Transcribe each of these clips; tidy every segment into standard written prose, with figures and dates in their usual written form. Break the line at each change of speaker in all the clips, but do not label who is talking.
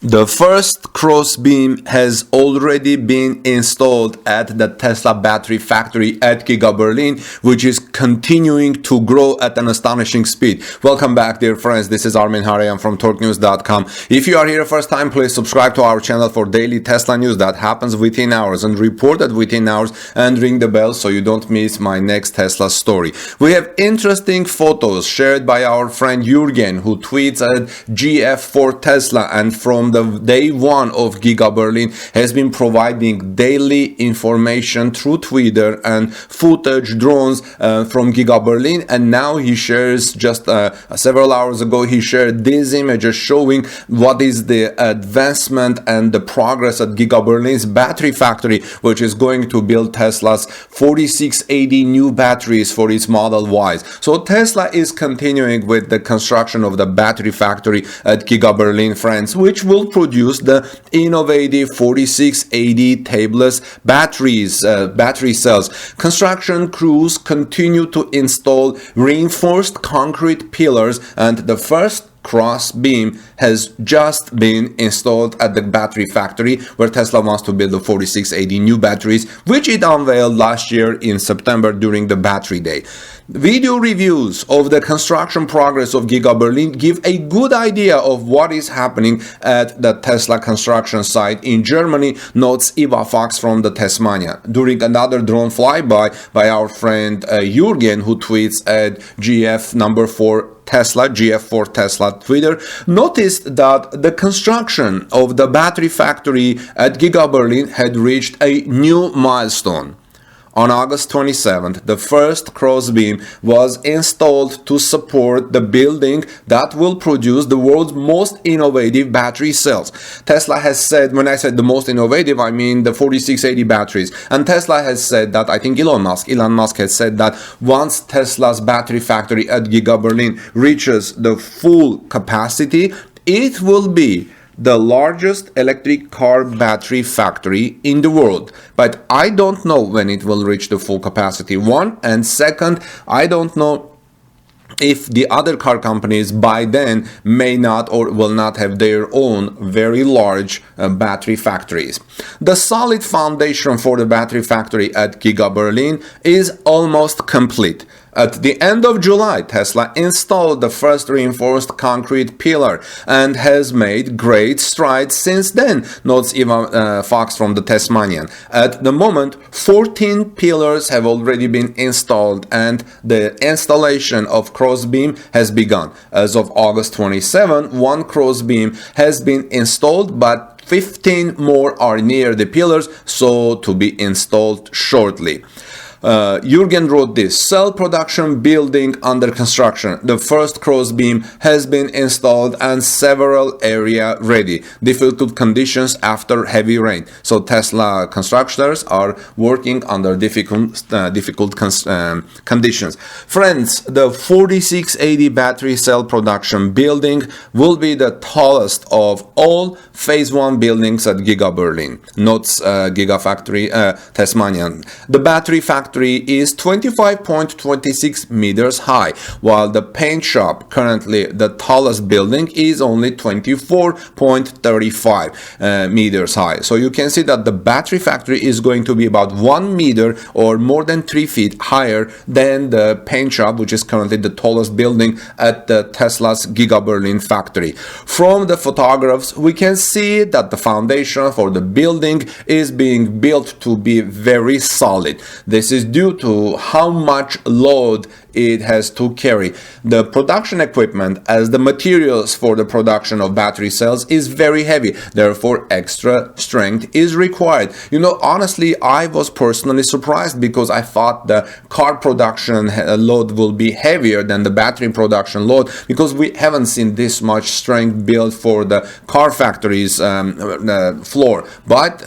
The first crossbeam has already been installed at the Tesla battery factory at Giga Berlin, which is continuing to grow at an astonishing speed. Welcome back, dear friends. This is Armin Harayan from TorqueNews.com. If you are here first time, please subscribe to our channel for daily Tesla news that happens within hours and reported within hours, and ring the bell so you don't miss my next Tesla story. We have interesting photos shared by our friend Jurgen, who tweets at GF for Tesla, and from the day one of Giga Berlin has been providing daily information through Twitter and footage drones from Giga Berlin. And now he shares, just several hours ago, he shared these images showing what is the advancement and the progress at Giga Berlin's battery factory, which is going to build Tesla's 4680 new batteries for its Model Ys. So Tesla is continuing with the construction of the battery factory at Giga Berlin, friends, which will produce the innovative 4680 tabless battery cells. Construction crews continue to install reinforced concrete pillars, and the first cross beam has just been installed at the battery factory where Tesla wants to build the 4680 new batteries, which it unveiled last year in September during the battery day. Video reviews of the construction progress of Giga Berlin give a good idea of what is happening at the Tesla construction site in Germany, notes Eva Fox from the Tesmanian. During another drone flyby by our friend Jurgen, who tweets at GF4 Tesla Twitter, noticed that the construction of the battery factory at Giga Berlin had reached a new milestone. On August 27th, the first crossbeam was installed to support the building that will produce the world's most innovative battery cells. Tesla has said, when I said the most innovative, I mean the 4680 batteries. And Tesla has said that, I think Elon Musk has said that once Tesla's battery factory at Giga Berlin reaches the full capacity, it will be the largest electric car battery factory in the world. But I don't know when it will reach the full capacity, one, and second, I don't know if the other car companies by then may not or will not have their own very large battery factories. The solid foundation for the battery factory at Giga Berlin is almost complete. At the end of July, Tesla installed the first reinforced concrete pillar and has made great strides since then, notes Eva Fox from the Tesmanian. At the moment, 14 pillars have already been installed and the installation of crossbeam has begun. As of August 27, one crossbeam has been installed, but 15 more are near the pillars, so to be installed shortly. Jurgen wrote this: cell production building under construction. The first crossbeam has been installed and several area ready. Difficult conditions after heavy rain. So Tesla constructors are working under difficult conditions. Friends, the 4680 battery cell production building will be the tallest of all phase 1 buildings at Giga Berlin, notes Gigafactory Tesmanian. The battery factory is 25.26 meters high, while the paint shop, currently the tallest building, is only 24.35 meters high. So you can see that the battery factory is going to be about 1 meter or more than 3 feet higher than the paint shop, which is currently the tallest building at the Tesla's Giga Berlin factory. From the photographs, we can see that the foundation for the building is being built to be very solid. This is due to how much load it has to carry. The production equipment, as the materials for the production of battery cells, is very heavy. Therefore, extra strength is required. You know, honestly, I was personally surprised because I thought the car production load will be heavier than the battery production load, because we haven't seen this much strength built for the car factory's floor. But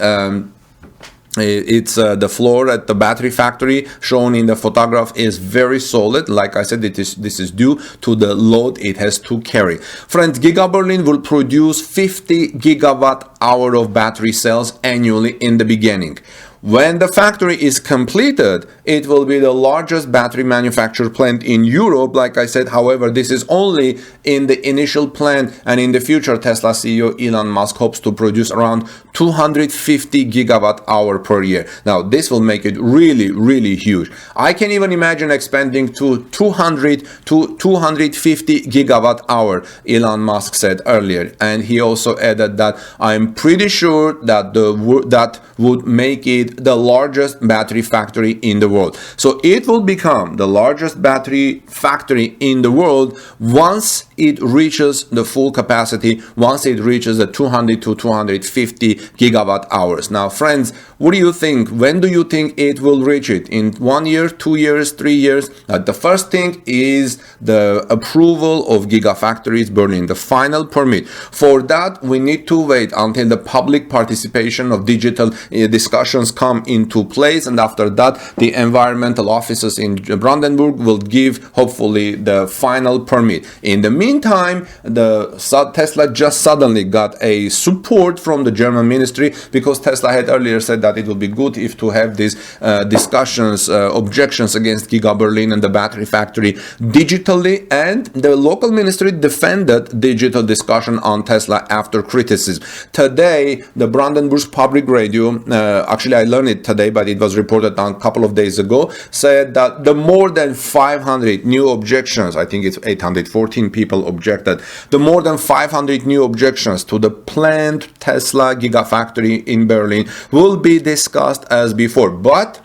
it's the floor at the battery factory shown in the photograph is very solid. Like I said, this is due to the load it has to carry. Friends, Giga Berlin will produce 50 gigawatt hour of battery cells annually in the beginning. When the factory is completed, it will be the largest battery manufacturer plant in Europe, like I said. However, this is only in the initial plan, and in the future, Tesla CEO Elon Musk hopes to produce around 250 gigawatt hour per year. Now, this will make it really, really huge. I can even imagine expanding to 200 to 250 gigawatt hour, Elon Musk said earlier. And he also added that I'm pretty sure that that would make it the largest battery factory in the world. So it will become the largest battery factory in the world once it reaches the full capacity, once it reaches the 200 to 250 gigawatt hours. Now, friends, what do you think? When do you think it will reach it? In 1 year, 2 years, 3 years? The first thing is the approval of Gigafactories Berlin, the final permit. For that, we need to wait until the public participation of digital discussions come into place, and after that, the environmental offices in Brandenburg will give, hopefully, the final permit. In the meantime, Tesla just suddenly got a support from the German ministry, because Tesla had earlier said that it would be good if to have these discussions, objections against Giga Berlin and the battery factory digitally, and the local ministry defended digital discussion on Tesla after criticism. Today, the Brandenburg public radio, actually I learned it today, but it was reported a couple of days ago, said that the more than 500 new objections, I think it's 814 people objected, the more than 500 new objections to the planned Tesla Gigafactory in Berlin will be discussed as before, but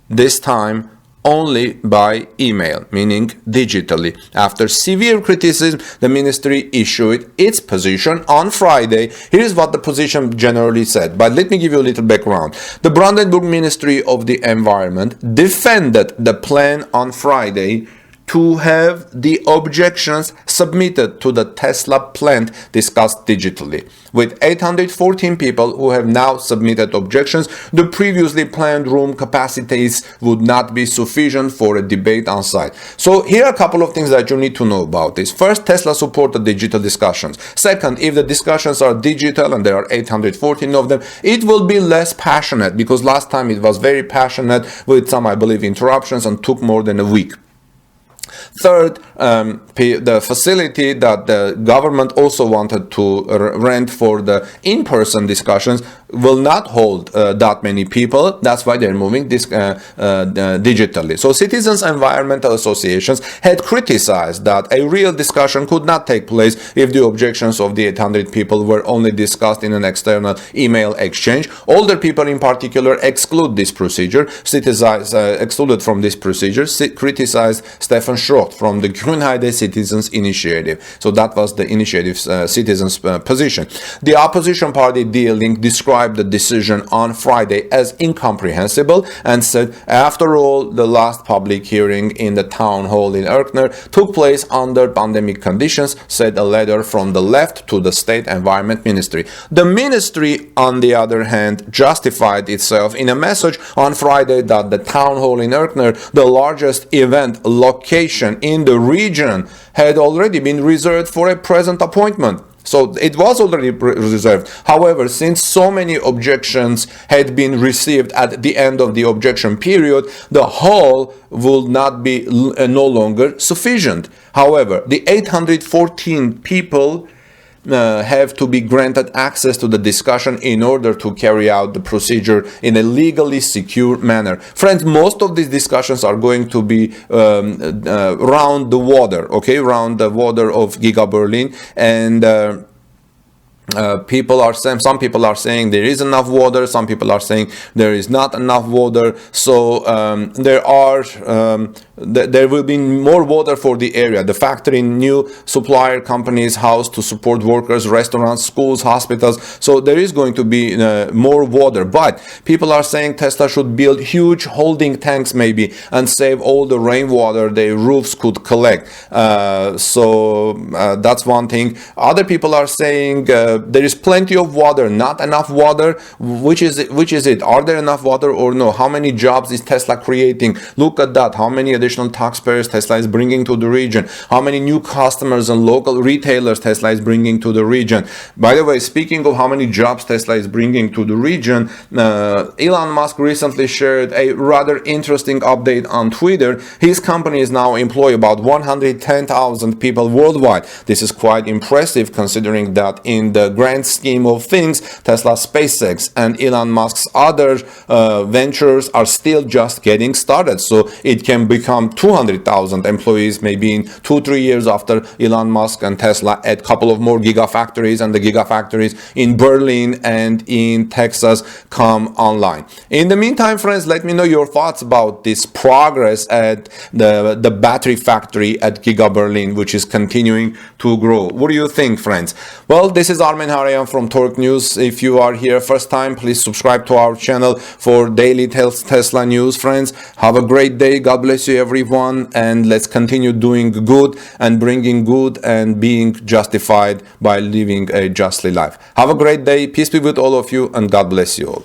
this time only by email, meaning digitally. After severe criticism, the ministry issued its position on Friday. Here is what the position generally said, but let me give you a little background. The Brandenburg Ministry of the Environment defended the plan on Friday to have the objections submitted to the Tesla plant discussed digitally. With 814 people who have now submitted objections, the previously planned room capacities would not be sufficient for a debate on site. So here are a couple of things that you need to know about this. First, Tesla supported digital discussions. Second, if the discussions are digital, and there are 814 of them, it will be less passionate, because last time it was very passionate with some, I believe, interruptions, and took more than a week. Third, the facility that the government also wanted to rent for the in-person discussions will not hold that many people. That's why they're moving this digitally. So citizens' environmental associations had criticized that a real discussion could not take place if the objections of the 800 people were only discussed in an external email exchange. Older people in particular exclude this procedure. Citizens excluded from this procedure criticized Stefan Schroth from the Grünheide Citizens Initiative. So that was the initiative's citizens' position. The opposition party D-Link described the decision on Friday as incomprehensible and said, after all, the last public hearing in the town hall in Erkner took place under pandemic conditions, said a letter from the left to the state environment ministry. The ministry, on the other hand, justified itself in a message on Friday that the town hall in Erkner, the largest event location in the region, had already been reserved for a present appointment. So it was already reserved. However, since so many objections had been received at the end of the objection period, the hall will not be no longer sufficient. However, the 814 people have to be granted access to the discussion in order to carry out the procedure in a legally secure manner. Friends, most of these discussions are going to be around the water, okay, around the water of Giga Berlin, and some people are saying there is enough water, some people are saying there is not enough water. So there will be more water for the area. The factory, new supplier companies, house to support workers, restaurants, schools, hospitals. So there is going to be more water. But people are saying Tesla should build huge holding tanks maybe and save all the rainwater their roofs could collect. So that's one thing. Other people are saying there is plenty of water, not enough water. Which is it? Are there enough water or no? How many jobs is Tesla creating? Look at that. How many additional additional taxpayers Tesla is bringing to the region, how many new customers and local retailers Tesla is bringing to the region. By the way, speaking of how many jobs Tesla is bringing to the region, Elon Musk recently shared a rather interesting update on Twitter. His company is now employ about 110,000 people worldwide. This is quite impressive considering that in the grand scheme of things, Tesla, SpaceX, and Elon Musk's other ventures are still just getting started. So it can become 200,000 employees maybe in 2-3 years after Elon Musk and Tesla add a couple of more gigafactories, and the gigafactories in Berlin and in Texas come online. In the meantime, friends, let me know your thoughts about this progress at the battery factory at Giga Berlin, which is continuing to grow. What do you think, friends? Well, this is Armen Harayan from Torque News. If you are here first time, please subscribe to our channel for daily Tesla news, friends. Have a great day. God bless you, everyone, and let's continue doing good and bringing good and being justified by living a justly life. Have a great day. Peace be with all of you, and God bless you all.